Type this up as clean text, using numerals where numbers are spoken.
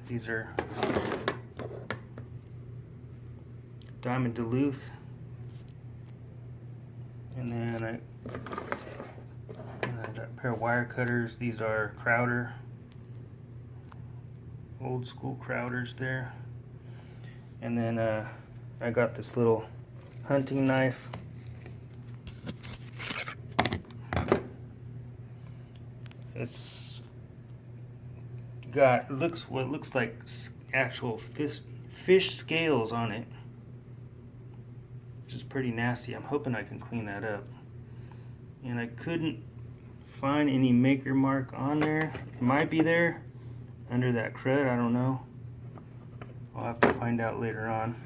These are Diamond Duluth. And then I got a pair of wire cutters. These are Kraeuter. Old school Krauters there. And then I got this little hunting knife. It's got what looks like actual fish scales on it, which is pretty nasty. I'm hoping I can clean that up. And I couldn't find any maker mark on there. It might be there under that crud, I don't know. I'll have to find out later on.